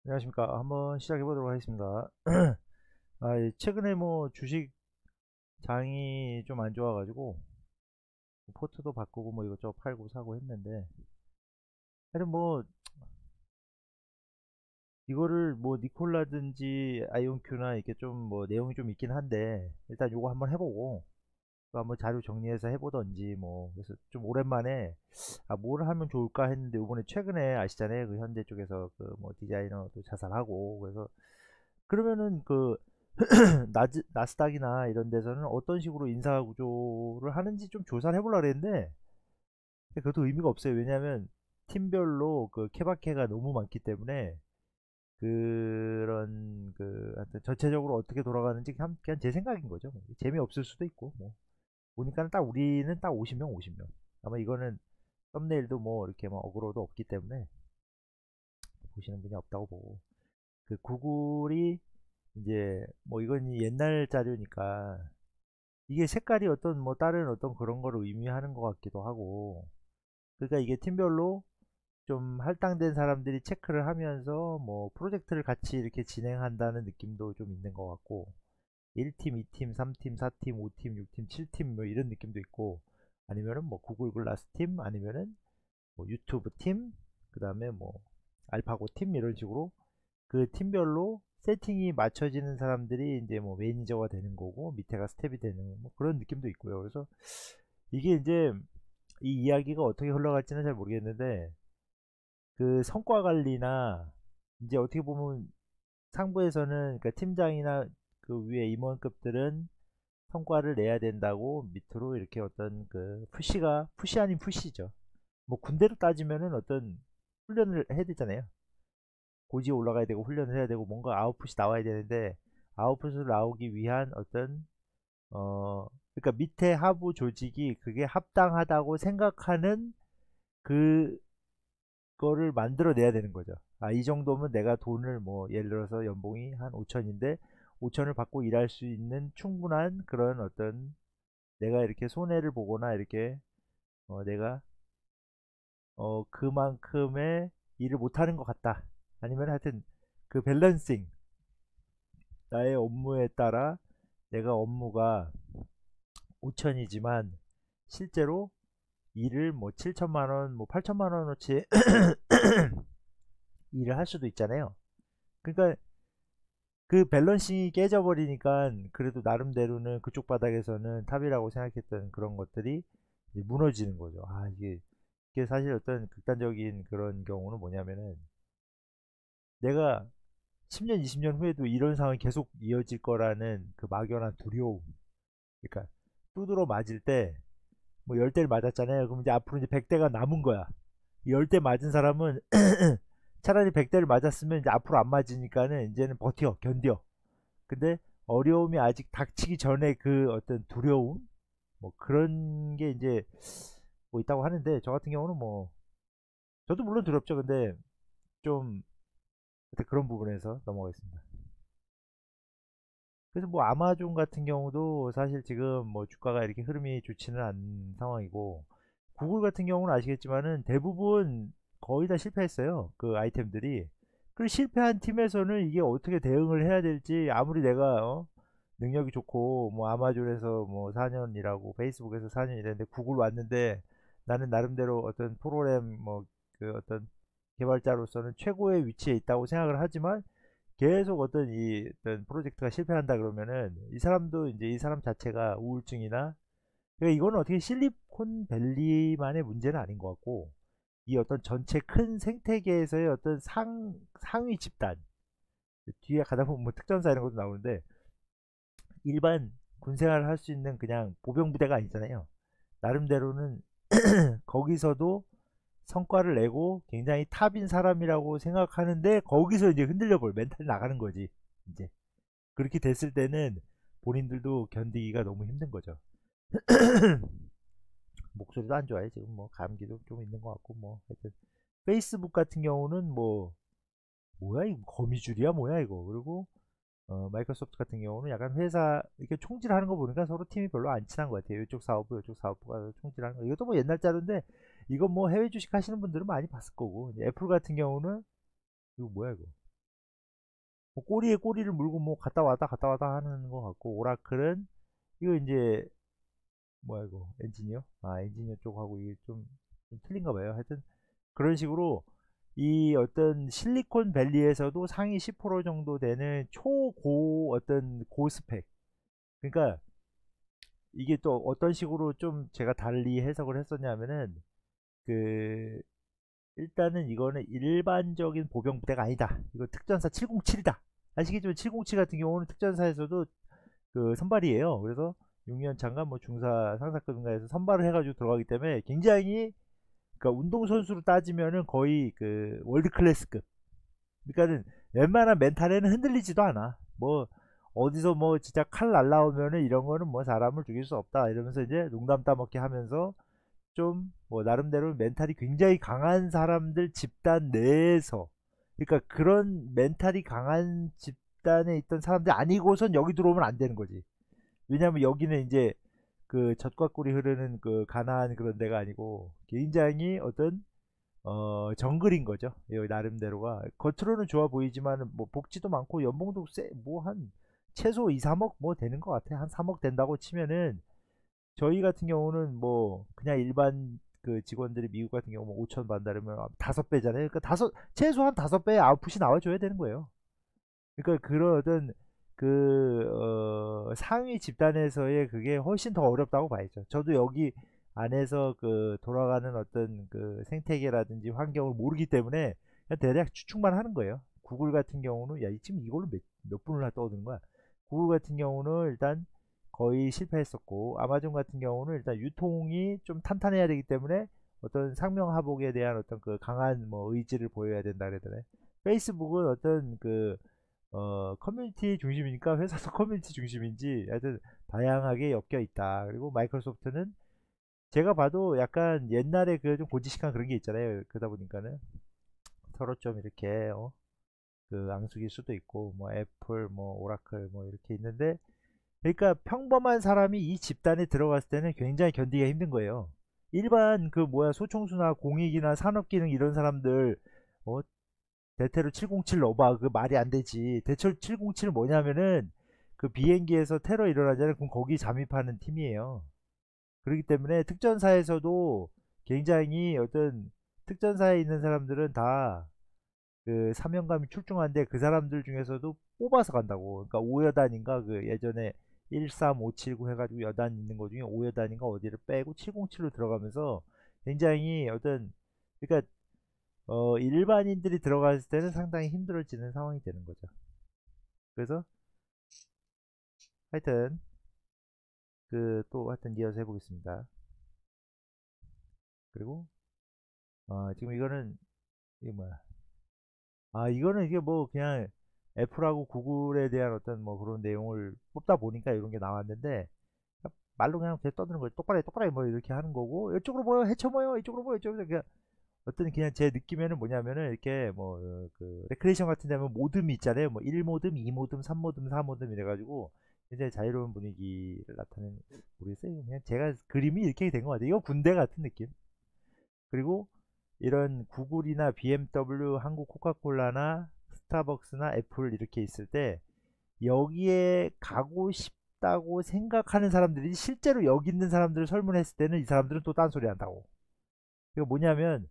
안녕하십니까. 한번 시작해 보도록 하겠습니다. 최근에 뭐 주식 장이 좀 안 좋아가지고 포트도 바꾸고 뭐 이것저것 팔고 사고 했는데, 하여튼 뭐 이거를 뭐 니콜라든지 아이온큐나 이렇게 좀 뭐 내용이 좀 있긴 한데, 일단 요거 한번 해보고 또 한번 자료 정리해서 해보던지 뭐. 그래서 좀 오랜만에 뭘 하면 좋을까 했는데, 이번에 최근에 아시잖아요, 그 현대 쪽에서 그 뭐 디자이너도 자살하고. 그래서 그러면은 그 나스닥이나 이런 데서는 어떤 식으로 인사 구조를 하는지 좀 조사를 해보려고 그랬는데, 그것도 의미가 없어요. 왜냐하면 팀별로 그 케바케가 너무 많기 때문에, 그런 그 하여튼 전체적으로 어떻게 돌아가는지 그냥 제 생각인 거죠. 뭐. 재미없을 수도 있고 뭐. 보니까는 딱 우리는 딱 50명 50명. 아마 이거는 썸네일도 뭐 이렇게 뭐 어그로도 없기 때문에 보시는 분이 없다고 보고, 그 구글이 이제 뭐 이건 옛날 자료니까 이게 색깔이 어떤 뭐 다른 어떤 그런 거를 의미하는 것 같기도 하고. 그러니까 이게 팀별로 좀 할당된 사람들이 체크를 하면서 뭐 프로젝트를 같이 이렇게 진행한다는 느낌도 좀 있는 것 같고, 1팀, 2팀, 3팀, 4팀, 5팀, 6팀, 7팀 뭐 이런 느낌도 있고, 아니면은 뭐 구글 글라스 팀, 아니면은 뭐 유튜브 팀, 그 다음에 뭐 알파고 팀, 이런 식으로 그 팀별로 세팅이 맞춰지는 사람들이 이제 뭐 매니저가 되는 거고, 밑에가 스텝이 되는 뭐 그런 느낌도 있고요. 그래서 이게 이제 이 이야기가 어떻게 흘러갈지는 잘 모르겠는데, 그 성과 관리나 이제 어떻게 보면 상부에서는 그러니까 팀장이나 그 위에 임원급들은 성과를 내야 된다고 밑으로 이렇게 어떤 그 푸시 아닌 푸시죠. 뭐 군대로 따지면은 어떤 훈련을 해야 되잖아요. 고지에 올라가야 되고 훈련을 해야 되고 뭔가 아웃풋이 나와야 되는데, 아웃풋을 나오기 위한 어떤 그러니까 밑에 하부 조직이 그게 합당하다고 생각하는 그거를 만들어내야 되는 거죠. 이 정도면 내가 돈을 뭐 예를 들어서 연봉이 한 5천인데 5천을 받고 일할 수 있는 충분한 그런 어떤, 내가 이렇게 손해를 보거나 이렇게 내가 그만큼의 일을 못하는 것 같다. 아니면 하여튼 그 밸런싱, 나의 업무에 따라 내가 업무가 5천이지만 실제로 일을 뭐 7천만 원, 뭐 8천만 원어치 일을 할 수도 있잖아요. 그러니까 그 밸런싱이 깨져버리니까 그래도 나름대로는 그쪽 바닥에서는 탑이라고 생각했던 그런 것들이 이제 무너지는 거죠. 이게 사실 어떤 극단적인 그런 경우는 뭐냐면은, 내가 10년, 20년 후에도 이런 상황이 계속 이어질 거라는 그 막연한 두려움. 그러니까 두드러 맞을 때 뭐 10대를 맞았잖아요. 그럼 이제 앞으로 이제 100대가 남은 거야. 10대 맞은 사람은 차라리 100대를 맞았으면 이제 앞으로 안 맞으니까는 이제는 버텨, 견뎌. 근데 어려움이 아직 닥치기 전에 그 어떤 두려움, 뭐 그런 게 이제 뭐 있다고 하는데, 저 같은 경우는 뭐 저도 물론 두렵죠. 근데 좀 그런 부분에서 넘어가겠습니다. 그래서 뭐 아마존 같은 경우도 사실 지금 뭐 주가가 이렇게 흐름이 좋지는 않은 상황이고, 구글 같은 경우는 아시겠지만은 대부분 거의 다 실패했어요. 그 아이템들이. 그 실패한 팀에서는 이게 어떻게 대응을 해야 될지, 아무리 내가 능력이 좋고 뭐 아마존에서 뭐 4년 일하고 페이스북에서 4년 일했는데 구글 왔는데, 나는 나름대로 어떤 프로그램 뭐 그 어떤 개발자로서는 최고의 위치에 있다고 생각을 하지만, 계속 어떤 이 어떤 프로젝트가 실패한다 그러면은 이 사람도 이제 이 사람 자체가 우울증이나, 그러니까 이거는 어떻게 실리콘밸리만의 문제는 아닌 것 같고, 이 어떤 전체 큰 생태계에서의 어떤 상위 집단, 뒤에 가다 보면 뭐 특전사 이런 것도 나오는데, 일반 군 생활을 할 수 있는 그냥 보병 부대가 아니잖아요. 나름대로는 거기서도 성과를 내고 굉장히 탑인 사람이라고 생각하는데, 거기서 이제 흔들려 버려 멘탈이 나가는 거지 이제. 그렇게 됐을 때는 본인들도 견디기가 너무 힘든 거죠. 목소리도 안 좋아요 지금. 뭐 감기도 좀 있는 것 같고 뭐. 하여튼 페이스북 같은 경우는 뭐 뭐야 이거, 거미줄이야 뭐야 이거. 그리고 마이크로소프트 같은 경우는 약간 회사 이렇게 총질하는 거 보니까 서로 팀이 별로 안 친한 것 같아요. 이쪽 사업부가 총질하는 거. 이것도 뭐 옛날 자료인데, 이건 뭐 해외 주식 하시는 분들은 많이 봤을 거고. 이제 애플 같은 경우는 이거 뭐야 이거. 뭐 꼬리에 꼬리를 물고 뭐 갔다 왔다 하는 것 같고, 오라클은 이거 이제 뭐야 이거 엔지니어? 아 엔지니어 쪽하고 이게 좀 틀린가 봐요. 하여튼 그런 식으로 이 어떤 실리콘밸리에서도 상위 10% 정도 되는 초고 어떤 고스펙. 그러니까 이게 또 어떤 식으로 좀 제가 달리 해석을 했었냐면은 그 일단은 이거는 일반적인 보병 부대가 아니다. 이거 특전사 707이다. 아시겠지만 707 같은 경우는 특전사에서도 그 선발이에요. 그래서 6년 장관 뭐 중사 상사급인가에서 선발을 해가지고 들어가기 때문에 굉장히 그러니까 운동선수로 따지면은 거의 그 월드 클래스급. 그러니까는 웬만한 멘탈에는 흔들리지도 않아. 뭐 어디서 뭐 진짜 칼 날라오면은 이런 거는 뭐 사람을 죽일 수 없다 이러면서 이제 농담 따먹기 하면서 좀 뭐 나름대로 멘탈이 굉장히 강한 사람들 집단 내에서 그러니까 그런 멘탈이 강한 집단에 있던 사람들 아니고선 여기 들어오면 안 되는 거지. 왜냐면 여기는 이제 그 젖과 꿀이 흐르는 그 가나안 그런 데가 아니고 굉장히 어떤 정글인 거죠. 여기 나름대로가 겉으로는 좋아 보이지만 뭐 복지도 많고 연봉도 뭐한 최소 2, 3억 뭐 되는 것 같아. 한 3억 된다고 치면은 저희 같은 경우는 뭐 그냥 일반 그 직원들이 미국 같은 경우 뭐 5천 받는다면 5배잖아요. 그러니까 최소한 5배의 아웃풋이 나와줘야 되는 거예요. 그러니까 그런 어떤 그 상위 집단에서의 그게 훨씬 더 어렵다고 봐야죠. 저도 여기 안에서 그 돌아가는 어떤 그 생태계라든지 환경을 모르기 때문에 그냥 대략 추측만 하는 거예요. 구글 같은 경우는 야 지금 이걸로 몇 분을 떠드는 거야. 구글 같은 경우는 일단 거의 실패했었고 아마존 같은 경우는 일단 유통이 좀 탄탄해야 되기 때문에 어떤 상명하복에 대한 어떤 그 강한 뭐 의지를 보여야 된다 그러더래. 페이스북은 어떤 그 커뮤니티 중심이니까 회사도 커뮤니티 중심인지 하여튼 다양하게 엮여 있다. 그리고 마이크로소프트는 제가 봐도 약간 옛날에 그 좀 고지식한 그런 게 있잖아요. 그러다 보니까는 서로 좀 이렇게 그 앙숙일 수도 있고 뭐 애플 뭐 오라클 뭐 이렇게 있는데 그러니까 평범한 사람이 이 집단에 들어갔을 때는 굉장히 견디기가 힘든 거예요. 일반 그 뭐야 소총수나 공익이나 산업기능 이런 사람들 어, 대테러 707 넣어봐. 그 말이 안 되지. 대체 707은 뭐냐면은 그 비행기에서 테러 일어나잖아요. 그럼 거기 잠입하는 팀이에요. 그렇기 때문에 특전사에서도 굉장히 어떤 특전사에 있는 사람들은 다 그 사명감이 출중한데 그 사람들 중에서도 뽑아서 간다고. 그러니까 5여단인가 그 예전에 13579 해가지고 여단 있는 거 중에 5여단인가 어디를 빼고 707로 들어가면서 굉장히 어떤 그러니까 일반인들이 들어갔을 때는 상당히 힘들어지는 상황이 되는 거죠. 그래서 하여튼 그 또 하여튼 이어서 해보겠습니다. 그리고 지금 이거는 이게 뭐야? 아 이거는 이게 뭐 그냥 애플하고 구글에 대한 어떤 뭐 그런 내용을 뽑다 보니까 이런 게 나왔는데 말로 그냥 계속 떠드는 거예요. 똑바로 똑바로 뭐 이렇게 하는 거고 이쪽으로 모여 해쳐 모여 이쪽으로 모여 이쪽으로 그냥 어떤 그냥 제 느낌에는 뭐냐면은 이렇게 뭐 그 레크레이션 같은 데면 모듬이 있잖아요. 뭐 1모듬, 2모듬, 3모듬, 4모듬 이래가지고 굉장히 자유로운 분위기를 나타내는 모르겠어요. 그냥 제가 그림이 이렇게 된 것 같아요. 이거 군대 같은 느낌. 그리고 이런 구글이나 BMW, 한국 코카콜라나 스타벅스나 애플 이렇게 있을 때 여기에 가고 싶다고 생각하는 사람들이 실제로 여기 있는 사람들을 설문했을 때는 이 사람들은 또 딴소리 한다고. 이거 뭐냐면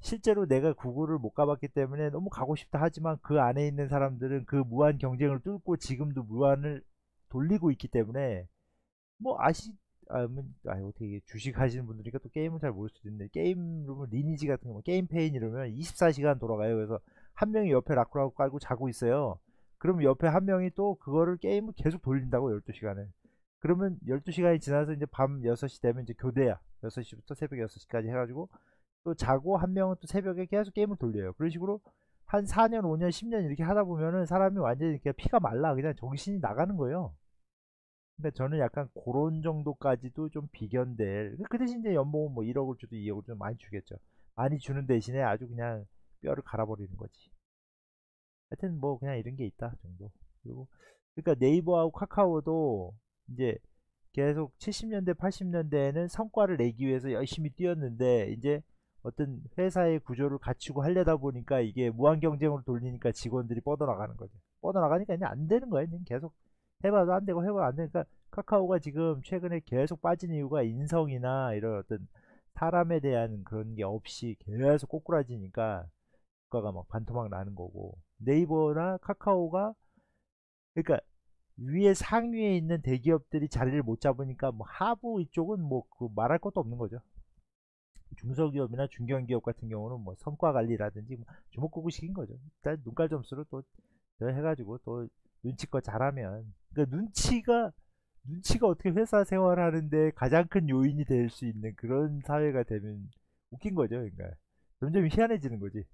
실제로 내가 구글을 못 가봤기 때문에 너무 가고 싶다 하지만 그 안에 있는 사람들은 그 무한 경쟁을 뚫고 지금도 무한을 돌리고 있기 때문에 뭐 어떻게 주식 하시는 분들이니까 또 게임을 잘 모를 수도 있는데 게임룸은 리니지 같은 거 게임 페인 이러면 24시간 돌아가요. 그래서 한 명이 옆에 라쿠라고 깔고 자고 있어요. 그러면 옆에 한 명이 또 그거를 게임을 계속 돌린다고 12시간을. 그러면 12시간이 지나서 이제 밤 6시 되면 이제 교대야. 6시부터 새벽 6시까지 해가지고 또 자고 한 명은 또 새벽에 계속 게임을 돌려요. 그런 식으로 한 4년, 5년, 10년 이렇게 하다 보면은 사람이 완전히 이렇게 피가 말라 그냥 정신이 나가는 거예요. 근데 저는 약간 그런 정도까지도 좀 비견될. 그 대신 이제 연봉은 뭐 1억을 주도 2억을 주도 많이 주겠죠. 많이 주는 대신에 아주 그냥 뼈를 갈아버리는 거지. 하여튼 뭐 그냥 이런 게 있다 정도. 그리고 그러니까 네이버하고 카카오도 이제 계속 70년대, 80년대에는 성과를 내기 위해서 열심히 뛰었는데 이제 어떤 회사의 구조를 갖추고 하려다 보니까 이게 무한 경쟁으로 돌리니까 직원들이 뻗어나가는 거죠. 뻗어나가니까 그냥 안 되는 거예요. 그냥 계속 해봐도 안 되고 해봐도 안 되니까 카카오가 지금 최근에 계속 빠진 이유가 인성이나 이런 어떤 사람에 대한 그런 게 없이 계속 꼬꾸라지니까 주가가 막 반토막 나는 거고, 네이버나 카카오가 그러니까 위에 상위에 있는 대기업들이 자리를 못 잡으니까 뭐 하부 이쪽은 뭐 그 말할 것도 없는 거죠. 중소기업이나 중견기업 같은 경우는 뭐 성과 관리라든지 뭐 주먹구구식인 거죠. 일단 눈깔 점수를 또 해가지고 또 눈치껏 잘하면, 그러니까 눈치가 어떻게 회사 생활하는데 가장 큰 요인이 될 수 있는 그런 사회가 되면 웃긴 거죠. 그러니까 점점 희한해지는 거지.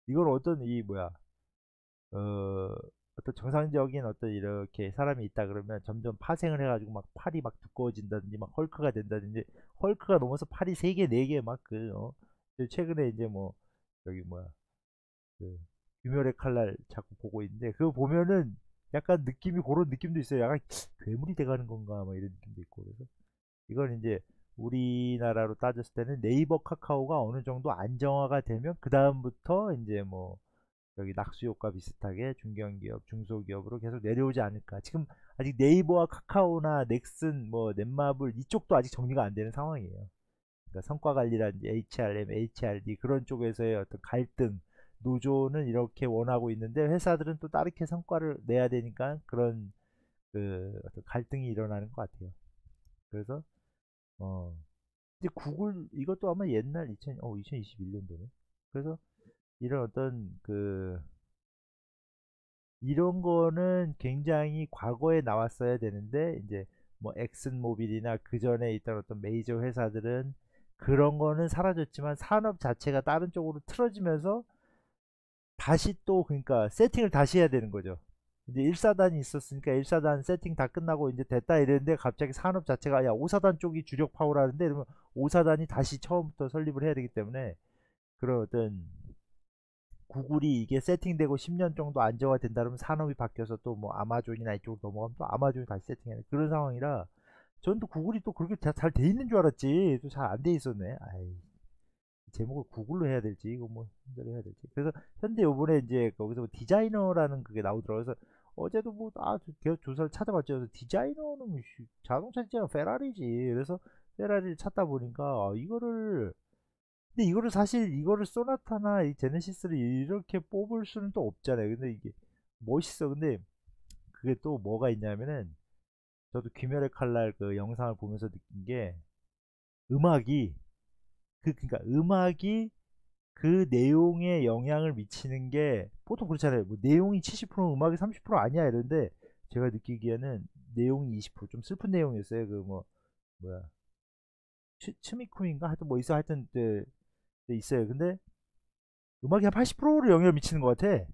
이걸 어떤 이 뭐야 어 어떤 정상적인 어떤 이렇게 사람이 있다 그러면 점점 파생을 해가지고 막 팔이 막 두꺼워진다든지 막 헐크가 된다든지, 헐크가 넘어서 팔이 3개 4개 막 최근에 이제 뭐 여기 뭐야 그 귀멸의 칼날 자꾸 보고 있는데, 그거 보면은 약간 느낌이 그런 느낌도 있어요. 약간 괴물이 돼가는 건가 막 이런 느낌도 있고. 그래서 이건 이제 우리나라로 따졌을 때는 네이버 카카오가 어느 정도 안정화가 되면 그 다음부터 이제 뭐 여기 낙수효과 비슷하게 중견기업, 중소기업으로 계속 내려오지 않을까. 지금 아직 네이버와 카카오나 넥슨, 뭐 넷마블 이쪽도 아직 정리가 안 되는 상황이에요. 그러니까 성과 관리라든지 HRM, HRD 그런 쪽에서의 어떤 갈등, 노조는 이렇게 원하고 있는데 회사들은 또 다르게 성과를 내야 되니까 그런 그 어떤 갈등이 일어나는 것 같아요. 그래서 어 이제 구글 이것도 아마 옛날 2021년도네. 그래서 이런 어떤 이런 거는 굉장히 과거에 나왔어야 되는데, 이제 뭐 엑슨모빌이나 그 전에 있던 어떤 메이저 회사들은 그런 거는 사라졌지만 산업 자체가 다른 쪽으로 틀어지면서 다시 또 그러니까 세팅을 다시 해야 되는 거죠. 이제 1사단이 있었으니까 1사단 세팅 다 끝나고 이제 됐다 이랬는데 갑자기 산업 자체가 야 5사단 쪽이 주력 파워라는데, 이러면 5사단이 다시 처음부터 설립을 해야 되기 때문에 그런 어떤 구글이 이게 세팅되고 10년 정도 안정화된다 그러면 산업이 바뀌어서 또 뭐 아마존이나 이쪽으로 넘어가면 또 아마존이 다시 세팅해야 돼. 그런 상황이라 전 또 구글이 또 그렇게 잘 돼 있는 줄 알았지. 또 잘 안 돼 있었네. 아이, 제목을 구글로 해야 될지 이거 뭐 힘들어 해야 될지. 그래서 현대 요번에 이제 거기서 뭐 디자이너라는 그게 나오더라고요. 그래서 어제도 뭐아 계속 조사를 찾아봤죠. 그래서 디자이너는 뭐 자동차 디자이너 페라리지. 그래서 페라리를 찾다 보니까 이거를, 근데 이거를 사실 이거를 소나타나 이 제네시스를 이렇게 뽑을 수는 또 없잖아요. 근데 이게 멋있어. 근데 그게 또 뭐가 있냐면은 저도 귀멸의 칼날 그 영상을 보면서 느낀 게 음악이 그러니까 음악이 그 내용에 영향을 미치는 게 보통 그렇잖아요. 뭐 내용이 70% 음악이 30% 아니야 이런데, 제가 느끼기에는 내용이 20%좀 슬픈 내용이었어요. 그 뭐 뭐야 츠미쿠인가 하여튼 뭐 있어 하여튼 있어요. 근데 음악이 한 80%를 영향을 미치는 것 같아.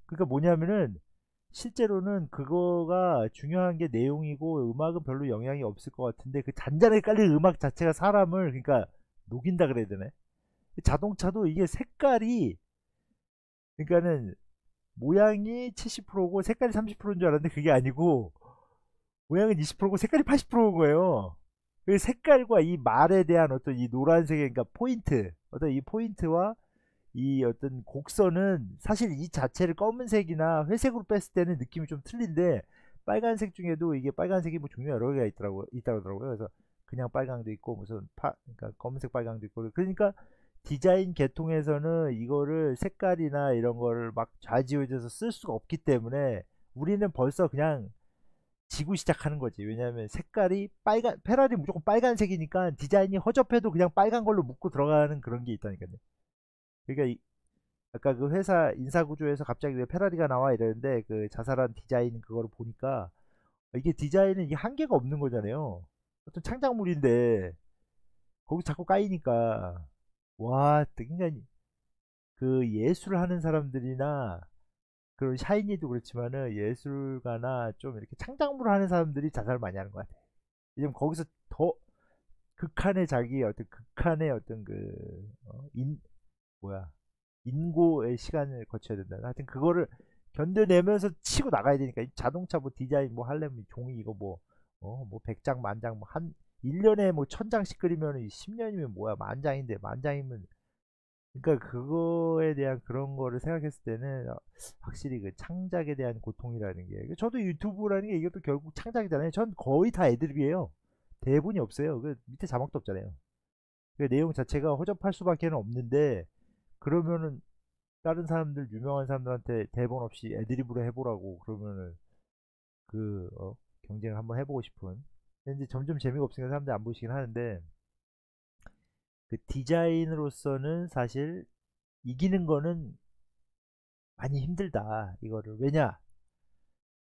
그러니까 뭐냐면은 실제로는 그거가 중요한 게 내용이고 음악은 별로 영향이 없을 것 같은데 그 잔잔하게 깔린 음악 자체가 사람을 그러니까 녹인다 그래야 되네. 자동차도 이게 색깔이 그러니까는 모양이 70%고 색깔이 30%인 줄 알았는데 그게 아니고 모양은 20%고 색깔이 80%인 거예요. 그 색깔과 이 말에 대한 어떤 이 노란색의 그러니까 포인트, 어떤 이 포인트와 이 어떤 곡선은 사실 이 자체를 검은색이나 회색으로 뺐을 때는 느낌이 좀 틀린데, 빨간색 중에도 이게 빨간색이 뭐 종류 여러 개가 있더라고요. 그래서 그냥 빨강도 있고 무슨 그러니까 검은색 빨강도 있고, 그러니까 디자인 계통에서는 이거를 색깔이나 이런 거를 막 좌지우지해서 쓸 수가 없기 때문에 우리는 벌써 그냥 지고 시작하는 거지. 왜냐하면 색깔이 빨간, 페라리 무조건 빨간색이니까 디자인이 허접해도 그냥 빨간 걸로 묶고 들어가는 그런 게 있다니까요. 그러니까 아까 그 회사 인사 구조에서 갑자기 왜 페라리가 나와 이러는데 그 자잘한 디자인 그거를 보니까 이게 디자인은 이게 한계가 없는 거잖아요. 어떤 창작물인데 거기 자꾸 까이니까 와, 그러니까 그 예술을 하는 사람들이나 그런 샤이니도 그렇지만은 예술가나 좀 이렇게 창작물을 하는 사람들이 자살을 많이 하는 것 같아. 왜냐면 거기서 더 극한의 자기 어떤 극한의 어떤 뭐야 인고의 시간을 거쳐야 된다. 하여튼 그거를 견뎌내면서 치고 나가야 되니까 자동차 뭐 디자인 뭐 하려면 종이 이거 뭐 100장 만장 뭐 한 1년에 뭐 1000장씩 그리면 10년이면 뭐야 만장인데, 만장이면 그러니까 그거에 대한 그런 거를 생각했을 때는 확실히 그 창작에 대한 고통이라는 게 저도 유튜브라는 게 이것도 결국 창작이잖아요. 전 거의 다 애드립이에요. 대본이 없어요. 그 밑에 자막도 없잖아요. 그 내용 자체가 허접할 수밖에 없는데 그러면은 다른 사람들 유명한 사람들한테 대본 없이 애드립으로 해보라고 그러면은 경쟁을 한번 해보고 싶은. 근데 이제 점점 재미가 없으니까 사람들이 안 보시긴 하는데 그 디자인으로서는 사실 이기는 거는 많이 힘들다 이거를. 왜냐,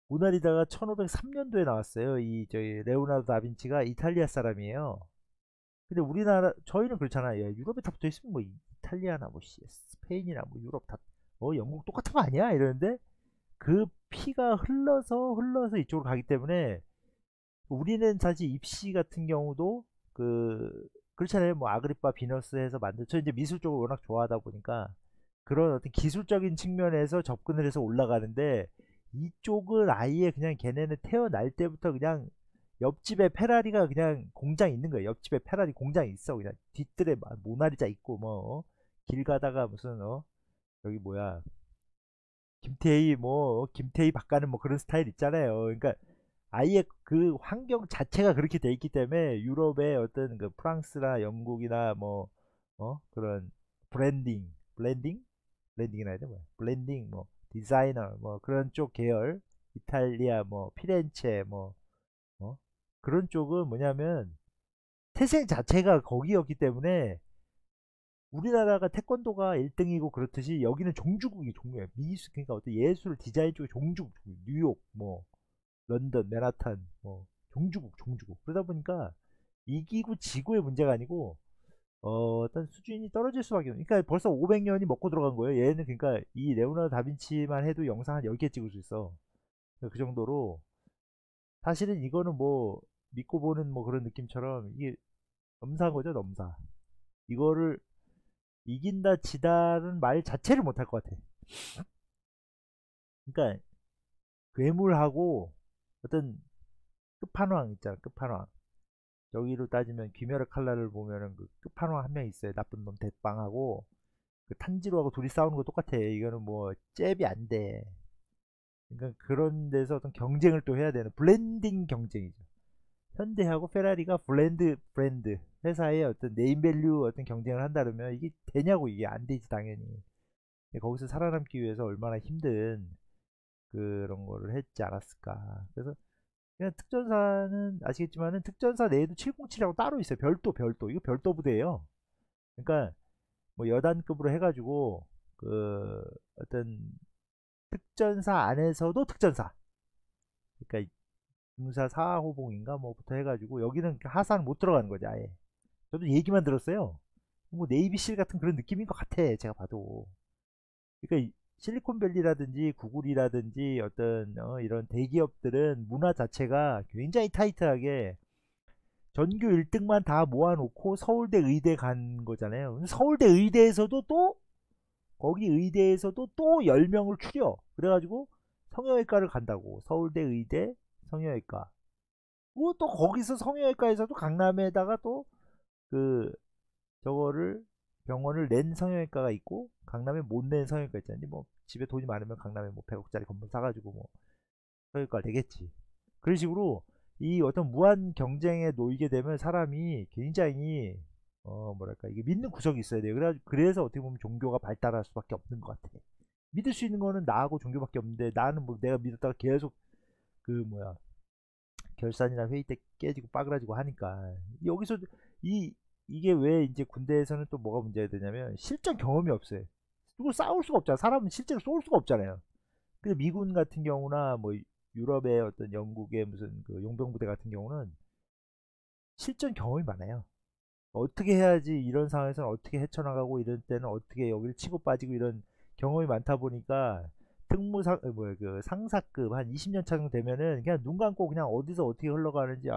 모나리자가 1503년도에 나왔어요. 이 저희 레오나르도 다빈치가 이탈리아 사람이에요. 근데 우리나라 저희는 그렇잖아요. 야, 유럽에 다 붙어 있으면 뭐 이탈리아나 뭐 스페인이나 뭐 유럽 다 영국 똑같은 거 아니야 이러는데 그 피가 흘러서 이쪽으로 가기 때문에 우리는 사실 입시 같은 경우도 그렇잖아요. 뭐 아그리파 비너스 해서 만든 저 이제 미술 쪽을 워낙 좋아하다 보니까 그런 어떤 기술적인 측면에서 접근을 해서 올라가는데 이쪽은 아예 그냥 걔네는 태어날 때부터 그냥 옆집에 페라리가 그냥 공장 있는 거예요. 옆집에 페라리 공장 있어. 그냥 뒤뜰에 모나리자 있고 뭐 길 가다가 무슨 여기 뭐야 김태희 뭐 김태희 박가는 뭐 그런 스타일 있잖아요. 그러니까 아예 그 환경 자체가 그렇게 돼 있기 때문에 유럽의 어떤 그 프랑스나 영국이나 뭐 그런 브랜딩 블렌딩이나 해야 돼 뭐야 블렌딩 뭐 디자이너 뭐 그런 쪽 계열 이탈리아 뭐 피렌체 뭐 어? 그런 쪽은 뭐냐면 태생 자체가 거기였기 때문에 우리나라가 태권도가 1등이고 그렇듯이 여기는 종주국이 종류예요. 미술 그러니까 어떤 예술 디자인 쪽의 종주국 뉴욕 뭐 런던, 맨하탄, 뭐 종주국. 그러다 보니까 이기고 지고의 문제가 아니고 어떤 수준이 떨어질 수밖에 없는. 그러니까 벌써 500년이 먹고 들어간 거예요. 얘는 그러니까 이 레오나르도 다빈치만 해도 영상 한 10개 찍을 수 있어. 그 정도로 사실은 이거는 뭐 믿고 보는 뭐 그런 느낌처럼 이게 넘사인 거죠, 넘사. 이거를 이긴다 지다는 말 자체를 못할 것 같아. 그러니까 괴물하고 어떤 끝판왕 있잖아, 끝판왕. 여기로 따지면 귀멸의 칼날을 보면은 그 끝판왕 한 명 있어요. 나쁜 놈 대빵하고 그 탄지로하고 둘이 싸우는 거 똑같아. 이거는 뭐 잽이 안 돼. 그러니까 그런 데서 어떤 경쟁을 또 해야 되는 블렌딩 경쟁이죠. 현대하고 페라리가 브랜드 회사의 어떤 네임밸류 어떤 경쟁을 한다면 이게 되냐고. 이게 안 되지 당연히. 거기서 살아남기 위해서 얼마나 힘든 그런 거를 했지 않았을까. 그래서 그냥 특전사는 아시겠지만은 특전사 내에도 707이라고 따로 있어요. 별도 이거 별도 부대예요. 그러니까 뭐 여단급으로 해가지고 어떤 특전사 안에서도 특전사. 그러니까 중사 4호봉인가 뭐부터 해가지고 여기는 하사는 못 들어가는 거지 아예. 저도 얘기만 들었어요. 뭐 네이비실 같은 그런 느낌인 것 같아 제가 봐도. 그러니까 실리콘밸리라든지 구글이라든지 어떤 이런 대기업들은 문화 자체가 굉장히 타이트하게 전교 1등만 다 모아놓고 서울대 의대 간 거잖아요. 서울대 의대에서도 또 거기 의대에서도 또 10명을 추려. 그래가지고 성형외과를 간다고. 서울대 의대 성형외과. 그리고 또 거기서 성형외과에서도 강남에다가 또 그 저거를 병원을 낸 성형외과가 있고 강남에 못 낸 성형외과 있잖아요. 뭐 집에 돈이 많으면 강남에 뭐 100억짜리 건물 사가지고 뭐 성형외과를 내겠지. 그런 식으로 이 어떤 무한 경쟁에 놓이게 되면 사람이 굉장히 뭐랄까 이게 믿는 구석이 있어야 돼요. 그래서 어떻게 보면 종교가 발달할 수밖에 없는 것 같아. 믿을 수 있는 거는 나하고 종교밖에 없는데 나는 뭐 내가 믿었다가 계속 그 뭐야 결산이나 회의 때 깨지고 빠그라지고 하니까 여기서 이 이게 왜 이제 군대에서는 또 뭐가 문제가 되냐면 실전 경험이 없어요. 누구 싸울 수가 없잖아. 사람은 실제로 쏠 수가 없잖아요. 근데 미군 같은 경우나 뭐 유럽의 어떤 영국의 무슨 그 용병부대 같은 경우는 실전 경험이 많아요. 어떻게 해야지 이런 상황에서는 어떻게 헤쳐나가고 이런 때는 어떻게 여기를 치고 빠지고 이런 경험이 많다 보니까 특무상 뭐야 그 상사급 한 20년 차 정도 되면은 그냥 눈 감고 그냥 어디서 어떻게 흘러가는지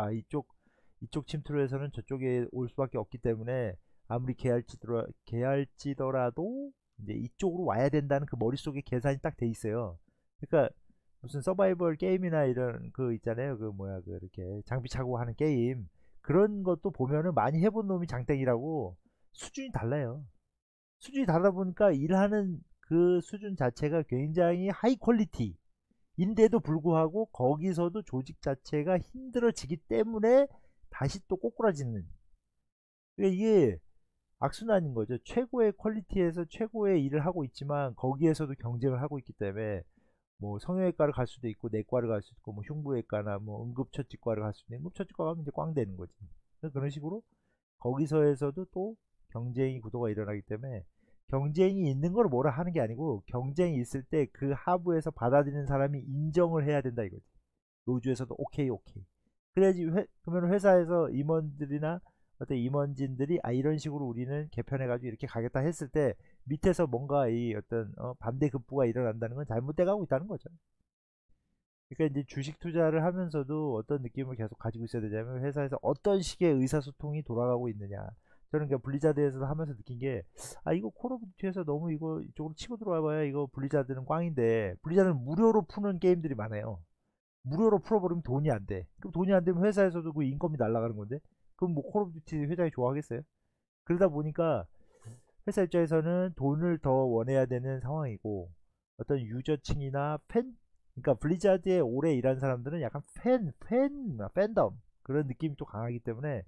이쪽 침투로 해서는 저쪽에 올 수밖에 없기 때문에 아무리 개할지더라도 이제 이쪽으로 와야 된다는 그 머릿속에 계산이 딱 돼 있어요. 그러니까 무슨 서바이벌 게임이나 이런 그 있잖아요. 그 뭐야 그 이렇게 장비 차고 하는 게임 그런 것도 보면은 많이 해본 놈이 장땡이라고 수준이 달라요. 수준이 다르다 보니까 일하는 그 수준 자체가 굉장히 하이 퀄리티 인데도 불구하고 거기서도 조직 자체가 힘들어지기 때문에 다시 또 꼬꾸라지는, 그러니까 이게 악순환인 거죠. 최고의 퀄리티에서 최고의 일을 하고 있지만 거기에서도 경쟁을 하고 있기 때문에 뭐 성형외과를 갈 수도 있고 내과를 갈 수도 있고 뭐 흉부외과나 뭐 응급처치과를 갈 수도 있고, 응급처치과 가면 이제 꽝 되는 거지. 그런 식으로 거기서에서도 또 경쟁이 구도가 일어나기 때문에, 경쟁이 있는 걸 뭐라 하는 게 아니고 경쟁이 있을 때 그 하부에서 받아들이는 사람이 인정을 해야 된다 이거지. 노조에서도 오케이 오케이. 그래야지 그러면 회사에서 임원들이나 어떤 임원진들이 아 이런 식으로 우리는 개편해가지고 이렇게 가겠다 했을 때 밑에서 뭔가 이 어떤 반대 급부가 일어난다는 건 잘못돼 가고 있다는 거죠. 그러니까 이제 주식 투자를 하면서도 어떤 느낌을 계속 가지고 있어야 되냐면 회사에서 어떤 식의 의사소통이 돌아가고 있느냐. 저는 그냥 블리자드에서 하면서 느낀 게, 아 이거 콜 오브 듀티에서 너무 이거 이쪽으로 치고 들어와봐야 이거 블리자드는 꽝인데, 블리자드는 무료로 푸는 게임들이 많아요. 무료로 풀어버리면 돈이 안 돼. 그럼 돈이 안 되면 회사에서도 그 인건비 날아가는 건데, 그럼 뭐 콜 오브 듀티 회장이 좋아하겠어요? 그러다 보니까 회사 입장에서는 돈을 더 원해야 되는 상황이고, 어떤 유저층이나 그러니까 블리자드에 오래 일한 사람들은 약간 팬덤 그런 느낌이 또 강하기 때문에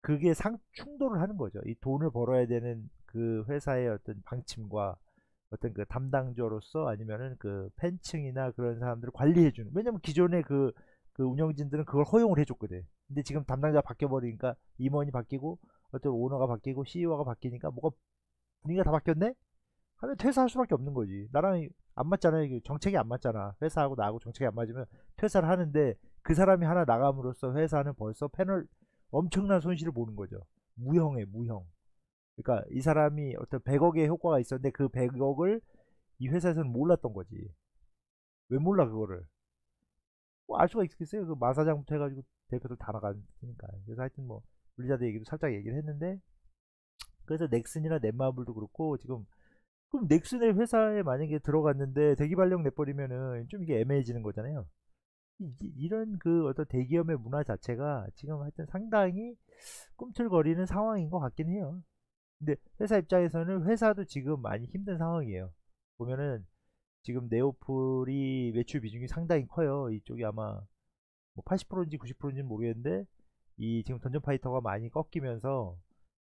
그게 충돌을 하는 거죠. 이 돈을 벌어야 되는 그 회사의 어떤 방침과 어떤 그 담당자로서 아니면은 그 팬층이나 그런 사람들을 관리해주는. 왜냐면 기존의 그 운영진들은 그걸 허용을 해줬거든. 근데 지금 담당자가 바뀌어버리니까 임원이 바뀌고 어떤 오너가 바뀌고 CEO가 바뀌니까 뭐가 분위기가 다 바뀌었네? 하면 퇴사할 수밖에 없는 거지. 나랑 안 맞잖아. 이게 정책이 안 맞잖아. 회사하고 나하고 정책이 안 맞으면 퇴사를 하는데, 그 사람이 하나 나감으로써 회사는 벌써 엄청난 손실을 보는 거죠. 무형에 무형. 그러니까 이 사람이 어떤 100억의 효과가 있었는데 그 100억을 이 회사에서는 몰랐던 거지. 왜 몰라 그거를? 뭐 알 수가 있겠어요. 그 마사장부터 해가지고 대표들 다 나갔으니까. 그래서 하여튼 뭐 블리자드 얘기도 살짝 얘기를 했는데, 그래서 넥슨이나 넷마블도 그렇고 지금, 그럼 넥슨의 회사에 만약에 들어갔는데 대기 발령 내버리면은 좀 이게 애매해지는 거잖아요. 이런 그 어떤 대기업의 문화 자체가 지금 하여튼 상당히 꿈틀거리는 상황인 것 같긴 해요. 근데 회사 입장에서는 회사도 지금 많이 힘든 상황이에요. 보면은 지금 네오플이 매출 비중이 상당히 커요. 이쪽이 아마 뭐 80%인지 90%인지는 모르겠는데, 이 지금 던전 파이터가 많이 꺾이면서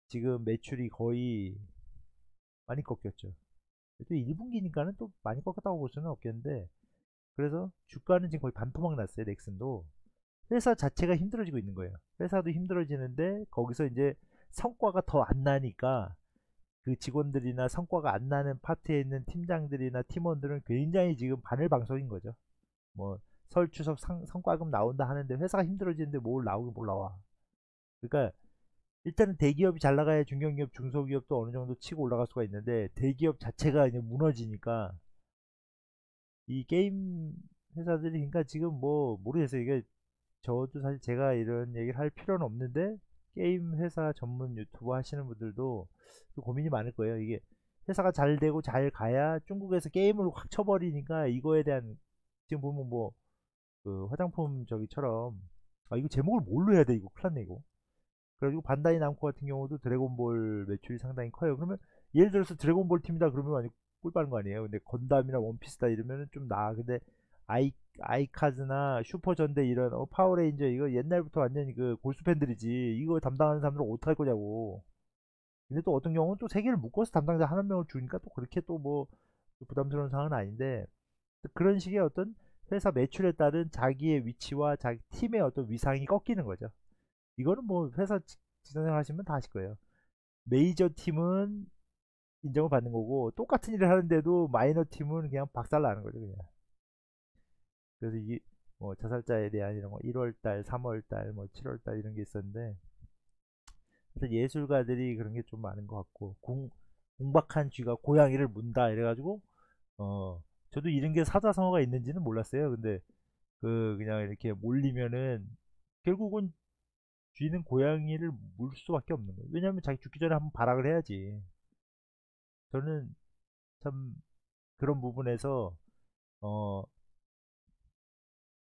지금 매출이 거의 많이 꺾였죠. 또 1분기니까는 또 많이 꺾었다고 볼 수는 없겠는데, 그래서 주가는 지금 거의 반토막 났어요. 넥슨도. 회사 자체가 힘들어지고 있는 거예요. 회사도 힘들어지는데 거기서 이제 성과가 더 안 나니까 그 직원들이나 성과가 안 나는 파트에 있는 팀장들이나 팀원들은 굉장히 지금 바늘방석인 거죠. 뭐 설 추석 성과금 나온다 하는데 회사가 힘들어지는데 뭘 나오긴 뭘 나와. 그러니까 일단은 대기업이 잘 나가야 중견기업 중소기업도 어느 정도 치고 올라갈 수가 있는데, 대기업 자체가 이제 무너지니까 이 게임 회사들이, 그러니까 지금 뭐 모르겠어요. 이게 저도 사실 제가 이런 얘기를 할 필요는 없는데, 게임 회사 전문 유튜버 하시는 분들도 그 고민이 많을 거예요. 이게 회사가 잘 되고 잘 가야 중국에서 게임을 확 쳐버리니까 이거에 대한, 지금 보면 뭐 그 화장품 저기처럼, 아 이거 제목을 뭘로 해야 돼 이거 큰일 났네 이거. 그래가지고 반다이 남코 같은 경우도 드래곤볼 매출이 상당히 커요. 그러면 예를 들어서 드래곤볼 팀이다 그러면 완전 꿀 빠는 거 아니에요. 근데 건담이나 원피스다 이러면은 좀 나아. 근데 아이카즈나 슈퍼전대 이런 파워레인저 이거 옛날부터 완전히 그 골수 팬들이지. 이거 담당하는 사람들은 어떡할 거냐고. 근데 또 어떤 경우는 또 세 개를 묶어서 담당자 한 명을 주니까 또 그렇게 또 뭐 부담스러운 상황은 아닌데, 그런 식의 어떤 회사 매출에 따른 자기의 위치와 자기 팀의 어떤 위상이 꺾이는 거죠. 이거는 뭐 회사 직장 하시면 다 아실 거예요. 메이저 팀은 인정을 받는 거고 똑같은 일을 하는데도 마이너 팀은 그냥 박살 나는 거죠 그냥. 그래서 이게 뭐 자살자에 대한 이런 거 1월달, 3월달, 뭐 7월달 이런 게 있었는데, 그래서 예술가들이 그런 게 좀 많은 것 같고, 공박한 쥐가 고양이를 문다 이래가지고, 어 저도 이런 게 사자성어가 있는지는 몰랐어요. 근데 그 그냥 이렇게 몰리면은 결국은 쥐는 고양이를 물 수밖에 없는 거예요. 왜냐하면 자기 죽기 전에 한번 발악을 해야지. 저는 참 그런 부분에서 어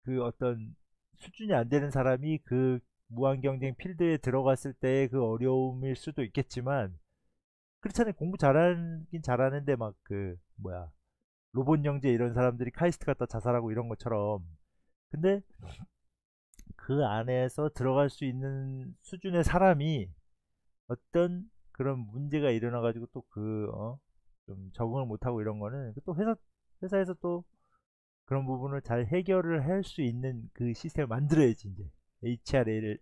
그 어떤 수준이 안 되는 사람이 그 무한 경쟁 필드에 들어갔을 때의 그 어려움일 수도 있겠지만, 그렇잖아요. 공부 잘하긴 잘하는데 막 그 뭐야 로봇 영재 이런 사람들이 카이스트 갔다 자살하고 이런 것처럼. 근데 그 안에서 들어갈 수 있는 수준의 사람이 어떤 그런 문제가 일어나 가지고 또 좀 적응을 못하고 이런 거는 또 회사에서 또 그런 부분을 잘 해결을 할 수 있는 그 시스템을 만들어야지 이제. HRD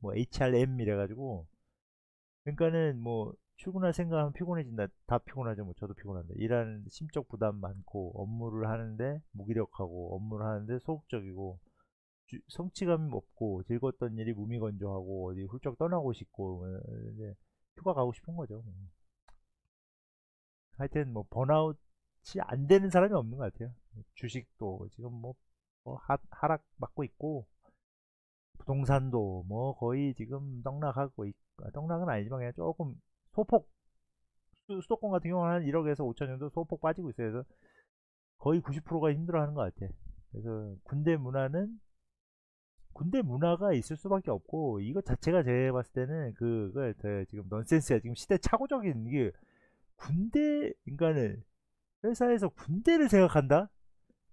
뭐 HRM 이래 가지고. 그러니까는 뭐 출근할 생각하면 피곤해진다. 다 피곤하죠. 뭐 저도 피곤한데 일하는 심적 부담 많고 업무를 하는데 무기력하고 업무를 하는데 소극적이고 성취감 없고 즐거웠던 일이 무미건조하고 어디 훌쩍 떠나고 싶고 이제 휴가 가고 싶은 거죠. 하여튼 뭐 번아웃이 안 되는 사람이 없는 것 같아요. 주식도 지금 하락 맞고 있고 부동산도 뭐 거의 지금 떡락하고 떡락은 아니지만 그냥 조금 소폭 수도권 같은 경우는 한 1억에서 5천 정도 소폭 빠지고 있어요. 그래서 거의 90%가 힘들어하는 것 같아. 그래서 군대 문화가 있을 수밖에 없고 이것 자체가 제가 봤을 때는 그거 지금 넌센스야. 지금 시대 착오적인 이게 군대 인간을 회사에서 군대를 생각한다?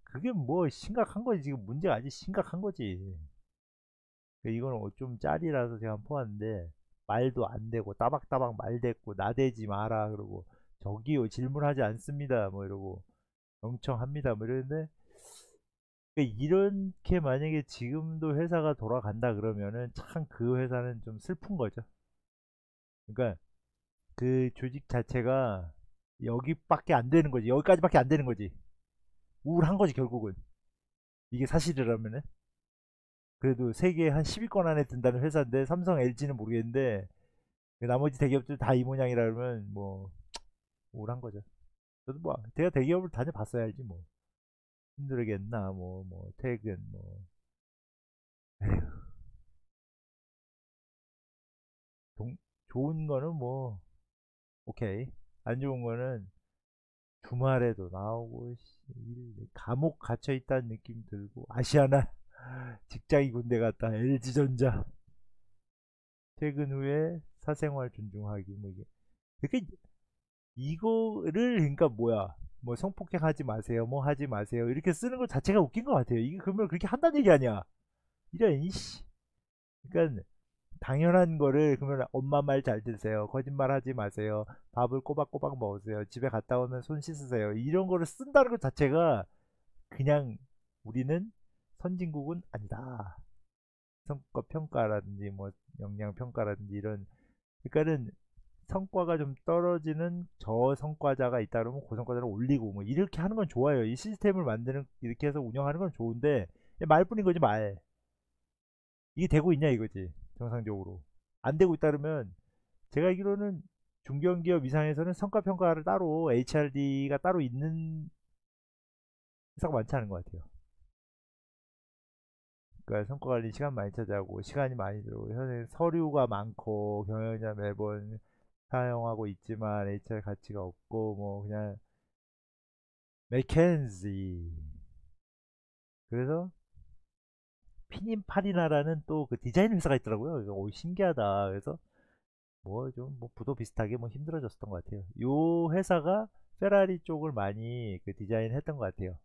그게 뭐 심각한 거지. 지금 문제가 아주 심각한 거지. 이거는 좀 짤이라서 제가 한번 보았는데 말도 안 되고 따박따박 말대꾸 나대지 마라 그러고 저기요 질문하지 않습니다 뭐 이러고 경청합니다 뭐 이러는데 이렇게 만약에 지금도 회사가 돌아간다 그러면은 참 그 회사는 좀 슬픈 거죠. 그러니까 그 조직 자체가 여기밖에 안 되는 거지. 여기까지밖에 안 되는 거지. 우울한 거지 결국은. 이게 사실이라면은. 그래도 세계 한 10위권 안에 든다는 회사인데 삼성, LG는 모르겠는데 그 나머지 대기업들 다 이 모양이라 그러면 뭐 우울한 거죠. 저도 뭐 제가 대기업을 다녀봤어야 알지 뭐. 힘들겠나 뭐 퇴근 뭐. 에휴, 좋은 거는 뭐 오케이. 안 좋은 거는 주말에도 나오고 감옥 갇혀 있다는 느낌 들고 아시아나 직장이 군대 갔다 LG전자 퇴근 후에 사생활 존중하기 뭐 이게 그러니까 이거를 그러니까 뭐야 뭐 성폭행 하지 마세요 뭐 하지 마세요 이렇게 쓰는 것 자체가 웃긴 것 같아요. 이게 그러면 그렇게 한다는 얘기 아니야. 이런 이씨. 그러니까 당연한 거를 그러면 엄마 말 잘 들으세요. 거짓말 하지 마세요. 밥을 꼬박꼬박 먹으세요. 집에 갔다 오면 손 씻으세요. 이런 거를 쓴다는 것 자체가 그냥 우리는 선진국은 아니다. 성과 평가라든지 뭐 역량 평가라든지 이런 그러니까는 성과가 좀 떨어지는 저성과자가 있다 그러면 고성과자를 올리고 뭐 이렇게 하는 건 좋아요. 이 시스템을 만드는 이렇게 해서 운영하는 건 좋은데 말뿐인 거지 말. 이게 되고 있냐 이거지 정상적으로. 안 되고 있다 그러면 제가 알기로는 중견기업 이상에서는 성과평가를 따로 HRD가 따로 있는 회사가 많지 않은 것 같아요. 그러니까 성과 관리 시간 많이 차지하고 시간이 많이 들고 현재 서류가 많고 경영자 매번 사용하고 있지만 HR 가치가 없고 뭐 그냥 맥켄지. 그래서 피님팔이나라는 또 그 디자인 회사가 있더라고요. 이거 오 신기하다. 그래서 뭐 좀 뭐 부도 비슷하게 뭐 힘들어졌었던 것 같아요. 요 회사가 페라리 쪽을 많이 그 디자인했던 것 같아요.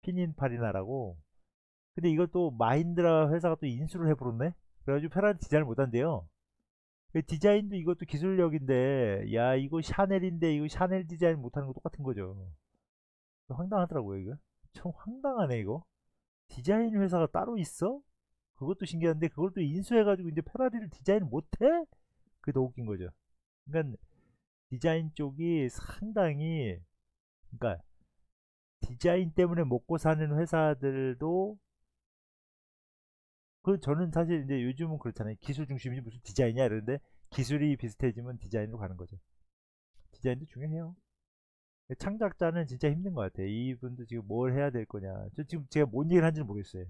피닌파리나라고. 근데 이것도 마힌드라 회사가 또 인수를 해버렸네. 그래가지고 페라리 디자인을 못한대요. 그 디자인도 이것도 기술력인데 야 이거 샤넬인데 이거 샤넬 디자인 못하는 거 똑같은 거죠. 황당하더라고요 이거. 참 황당하네 이거. 디자인 회사가 따로 있어? 그것도 신기한데 그걸 또 인수해가지고 이제 페라리를 디자인 못해? 그게 더 웃긴 거죠. 그러니까 디자인 쪽이 상당히 그러니까 디자인 때문에 먹고 사는 회사들도 저는 사실 이제 요즘은 그렇잖아요. 기술 중심이지 무슨 디자인이야 이러는데 기술이 비슷해지면 디자인으로 가는 거죠. 디자인도 중요해요. 창작자는 진짜 힘든 것 같아요. 이분도 지금 뭘 해야 될 거냐. 저 지금 제가 뭔 얘기를 하는지는 모르겠어요.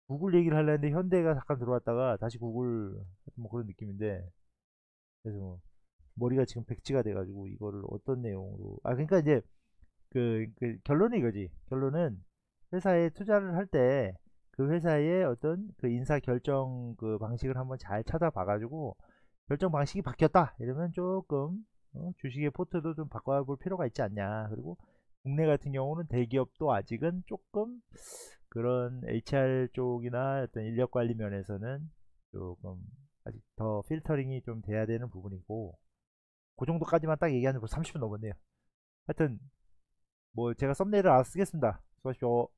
구글 얘기를 하려는데 현대가 잠깐 들어왔다가 다시 구글 뭐 그런 느낌인데 그래서 뭐 머리가 지금 백지가 돼가지고 이거를 어떤 내용으로 그러니까 이제 그 결론이 이거지. 결론은 회사에 투자를 할 때 그 회사의 어떤 그 인사 결정 그 방식을 한번 잘 찾아봐 가지고 결정 방식이 바뀌었다 이러면 조금 주식의 포트도 좀 바꿔볼 필요가 있지 않냐. 그리고 국내 같은 경우는 대기업도 아직은 조금 그런 HR 쪽이나 어떤 인력 관리 면에서는 조금 아직 더 필터링이 좀 돼야 되는 부분이고, 그 정도까지만 딱 얘기하는 거 30분 넘었네요. 하여튼 뭐 제가 썸네일을 알아서 쓰겠습니다. 수고하십시오.